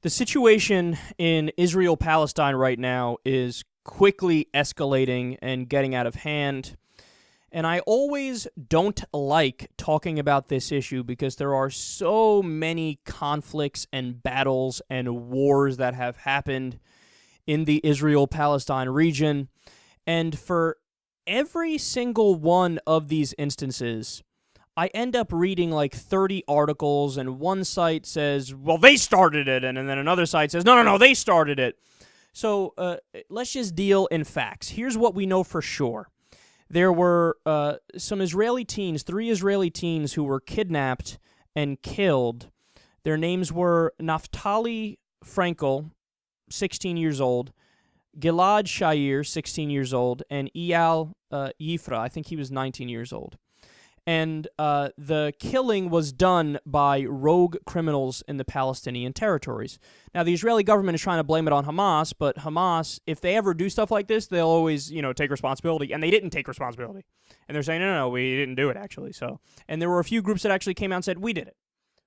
The situation in Israel-Palestine right now is quickly escalating and getting out of hand. And I always don't like talking about this issue because there are so many conflicts and battles and wars that have happened in the Israel-Palestine region. And for every single one of these instances, I end up reading like 30 articles, and one site says, well, they started it, and then another site says, no, they started it. So let's just deal in facts. Here's what we know for sure. There were some Israeli teens, 3 Israeli teens who were kidnapped and killed. Their names were Naftali Frankel, 16 years old, Gilad Shair, 16 years old, and Eyal Yifra, I think he was 19 years old. And the killing was done by rogue criminals in the Palestinian territories. Now, the Israeli government is trying to blame it on Hamas, but Hamas, if they ever do stuff like this, they'll always, take responsibility. And they didn't take responsibility. And they're saying, no, we didn't do it, actually. And there were a few groups that actually came out and said, we did it.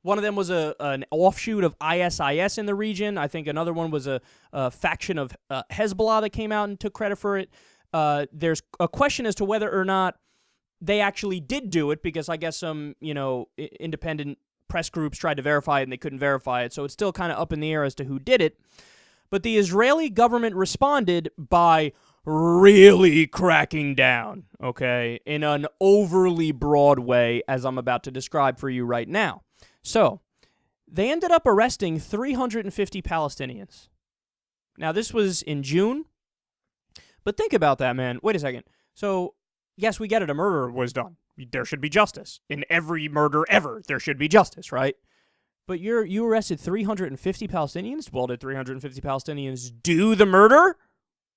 One of them was an offshoot of ISIS in the region. I think another one was a faction of Hezbollah that came out and took credit for it. There's a question as to whether or not they actually did do it, because I guess some, independent press groups tried to verify it and they couldn't verify it. So it's still kind of up in the air as to who did it. But the Israeli government responded by really cracking down, okay, in an overly broad way, as I'm about to describe for you right now. So they ended up arresting 350 Palestinians. Now, this was in June. But think about that, man. Wait a second. So yes, we get it. A murder was done. There should be justice. In every murder ever, there should be justice, right? But you arrested 350 Palestinians? Well, did 350 Palestinians do the murder?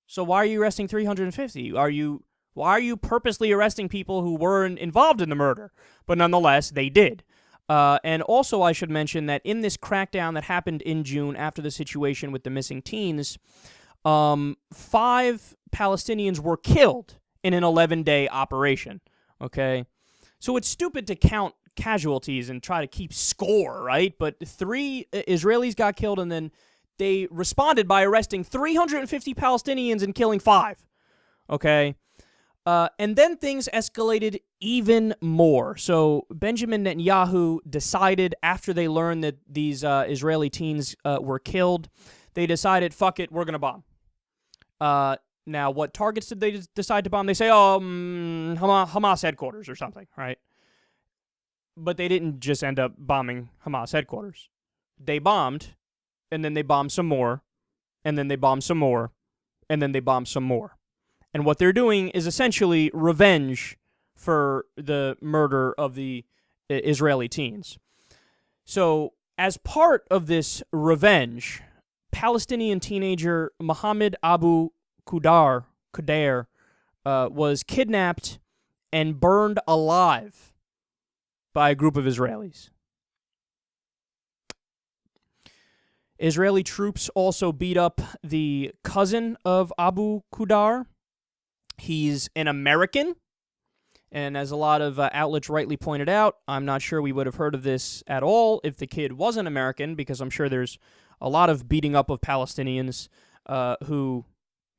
So why are you arresting 350? Why are you purposely arresting people who weren't involved in the murder? But nonetheless, they did. And also, I should mention that in this crackdown that happened in June after the situation with the missing teens, 5 Palestinians were killed in an 11-day operation, okay? So it's stupid to count casualties and try to keep score, right? But 3 Israelis got killed, and then they responded by arresting 350 Palestinians and killing 5, okay? And then things escalated even more. So Benjamin Netanyahu decided, after they learned that these Israeli teens were killed, they decided, fuck it, we're going to bomb. Now, what targets did they decide to bomb? They say, Hamas headquarters or something, right? But they didn't just end up bombing Hamas headquarters. They bombed, and then they bombed some more, and then they bombed some more, and then they bombed some more. And what they're doing is essentially revenge for the murder of the Israeli teens. So, as part of this revenge, Palestinian teenager Mohammed Abu Qudar was kidnapped and burned alive by a group of Israelis. Israeli troops also beat up the cousin of Abu Qudar. He's an American, and as a lot of outlets rightly pointed out, I'm not sure we would have heard of this at all if the kid wasn't American, because I'm sure there's a lot of beating up of Palestinians who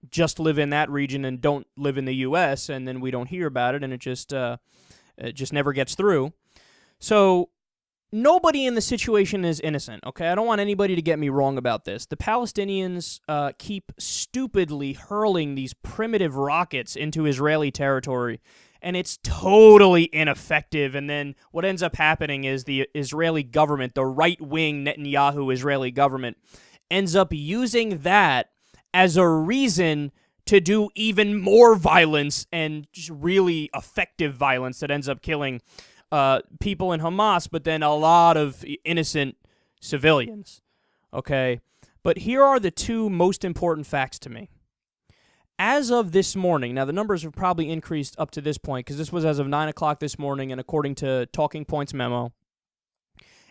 just live in that region and don't live in the U.S., and then we don't hear about it, and it just never gets through. So nobody in the situation is innocent, okay? I don't want anybody to get me wrong about this. The Palestinians keep stupidly hurling these primitive rockets into Israeli territory, and it's totally ineffective. And then what ends up happening is the Israeli government, the right-wing Netanyahu Israeli government, ends up using that as a reason to do even more violence, and just really effective violence that ends up killing people in Hamas, but then a lot of innocent civilians, okay? But here are the 2 most important facts to me. As of this morning, now the numbers have probably increased up to this point, because this was as of 9 o'clock this morning, and according to Talking Points memo,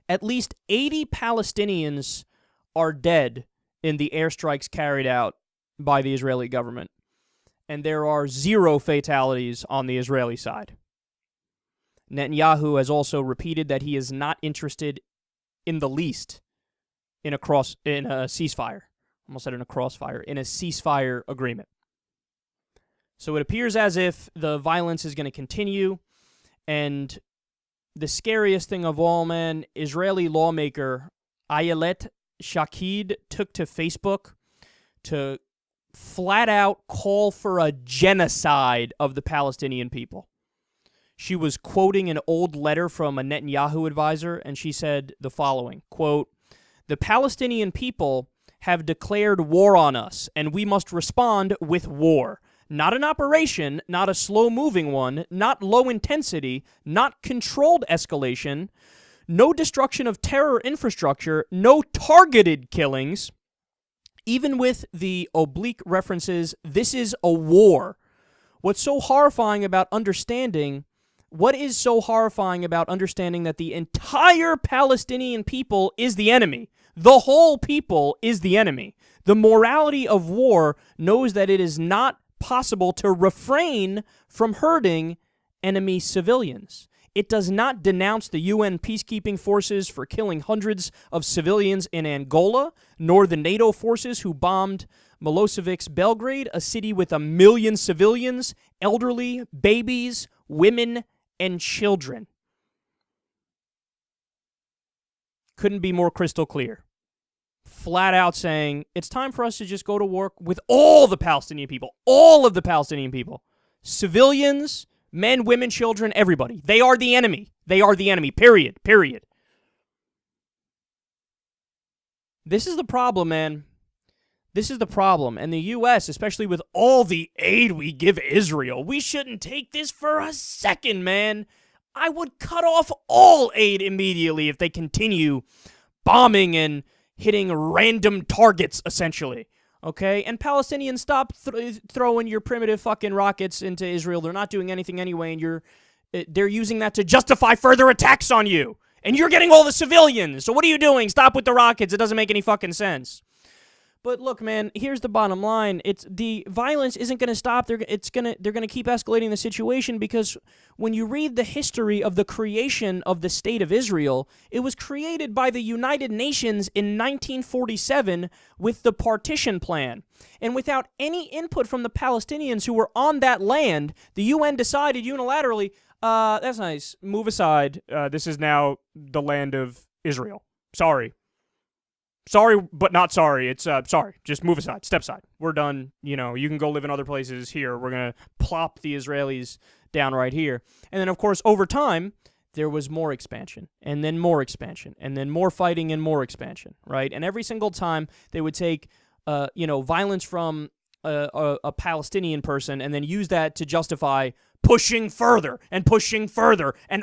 at least 80 Palestinians are dead in the airstrikes carried out by the Israeli government, and there are 0 fatalities on the Israeli side. Netanyahu has also repeated that he is not interested in the least in a ceasefire. Almost said in a crossfire, in a ceasefire agreement. So it appears as if the violence is going to continue, and the scariest thing of all, man, Israeli lawmaker Ayelet Shaked took to Facebook to flat out call for a genocide of the Palestinian people. She was quoting an old letter from a Netanyahu advisor, and she said the following, quote, "The Palestinian people have declared war on us, and we must respond with war. Not an operation, not a slow-moving one, not low intensity, not controlled escalation, no destruction of terror infrastructure, no targeted killings." Even with the oblique references, this is a war. What is so horrifying about understanding that the entire Palestinian people is the enemy? The whole people is the enemy. The morality of war knows that it is not possible to refrain from hurting enemy civilians. It does not denounce the UN peacekeeping forces for killing hundreds of civilians in Angola, nor the NATO forces who bombed Milosevic's Belgrade, a city with 1 million civilians, elderly, babies, women, and children. Couldn't be more crystal clear. Flat out saying, it's time for us to just go to war with all the Palestinian people. All of the Palestinian people. Civilians, men, women, children, everybody. They are the enemy. They are the enemy. Period. This is the problem, man. This is the problem. And the U.S., especially with all the aid we give Israel, we shouldn't take this for a second, man. I would cut off all aid immediately if they continue bombing and hitting random targets, essentially. Okay? And Palestinians, stop throwing your primitive fucking rockets into Israel. They're not doing anything anyway, and they're using that to justify further attacks on you. And you're getting all the civilians. So what are you doing? Stop with the rockets. It doesn't make any fucking sense. But look, man, here's the bottom line. The violence isn't going to stop. They're going to keep escalating the situation, because when you read the history of the creation of the State of Israel, it was created by the United Nations in 1947 with the partition plan. And without any input from the Palestinians who were on that land, the UN decided unilaterally, that's nice, move aside. This is now the land of Israel. Sorry, but not sorry. It's sorry. Just move aside. Step aside. We're done. You can go live in other places here. We're going to plop the Israelis down right here. And then, of course, over time, there was more expansion, and then more expansion, and then more fighting and more expansion, right? And every single time, they would take, violence from a Palestinian person and then use that to justify pushing further and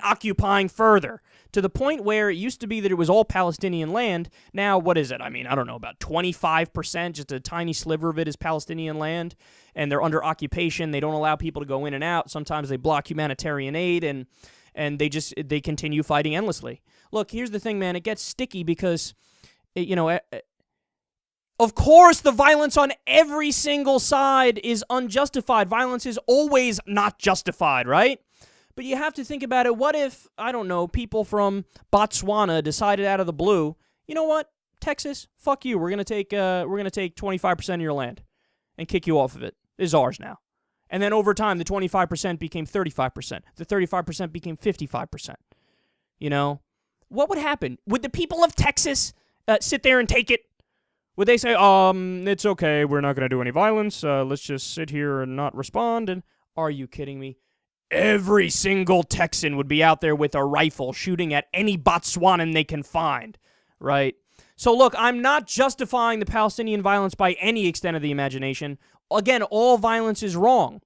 occupying further, to the point where it used to be that it was all Palestinian land. Now, what is it? I mean, I don't know, about 25%, just a tiny sliver of it is Palestinian land, and they're under occupation. They don't allow people to go in and out. Sometimes they block humanitarian aid, and they continue fighting endlessly. Look, here's the thing, man. It gets sticky because, of course, the violence on every single side is unjustified. Violence is always not justified, right? But you have to think about it. What if, I don't know, people from Botswana decided out of the blue, you know what, Texas, fuck you. We're gonna take 25% of your land and kick you off of it. It's ours now. And then over time, the 25% became 35%. The 35% became 55%. What would happen? Would the people of Texas sit there and take it? Would they say, it's okay, we're not going to do any violence, let's just sit here and not respond? And are you kidding me? Every single Texan would be out there with a rifle shooting at any Botswanan they can find, right? So look, I'm not justifying the Palestinian violence by any extent of the imagination. Again, all violence is wrong.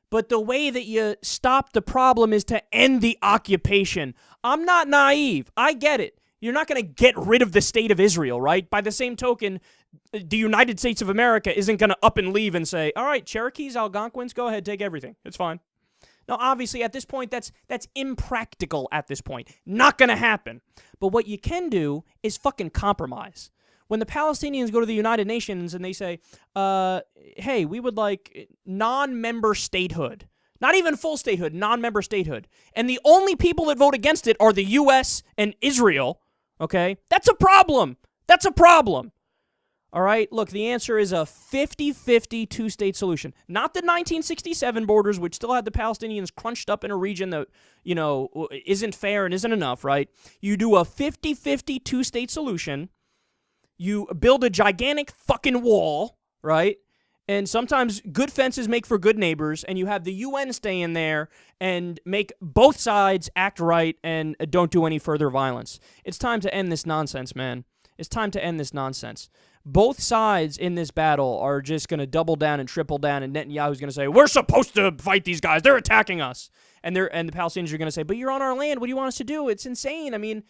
But the way that you stop the problem is to end the occupation. I'm not naive. I get it. You're not going to get rid of the State of Israel, right? By the same token, the United States of America isn't going to up and leave and say, all right, Cherokees, Algonquins, go ahead, take everything. It's fine. Now, obviously, at this point, that's impractical at this point. Not going to happen. But what you can do is fucking compromise. When the Palestinians go to the United Nations and they say, hey, we would like non-member statehood. Not even full statehood, non-member statehood. And the only people that vote against it are the U.S. and Israel. Okay? That's a problem. That's a problem. All right, look, the answer is a 50-50 two-state solution. Not the 1967 borders, which still had the Palestinians crunched up in a region that, isn't fair and isn't enough, right? You do a 50-50 two-state solution. You build a gigantic fucking wall, right? And sometimes good fences make for good neighbors, and you have the UN stay in there and make both sides act right and don't do any further violence. It's time to end this nonsense, man. It's time to end this nonsense. Both sides in this battle are just going to double down and triple down, and Netanyahu's going to say, we're supposed to fight these guys. They're attacking us. And the Palestinians are going to say, but you're on our land. What do you want us to do? It's insane. I mean,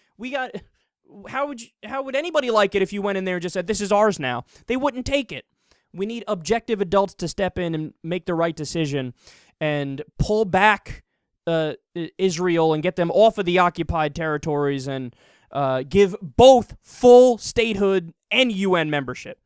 how would anybody like it if you went in there and just said, this is ours now? They wouldn't take it. We need objective adults to step in and make the right decision and pull back Israel and get them off of the occupied territories and give both full statehood and UN membership.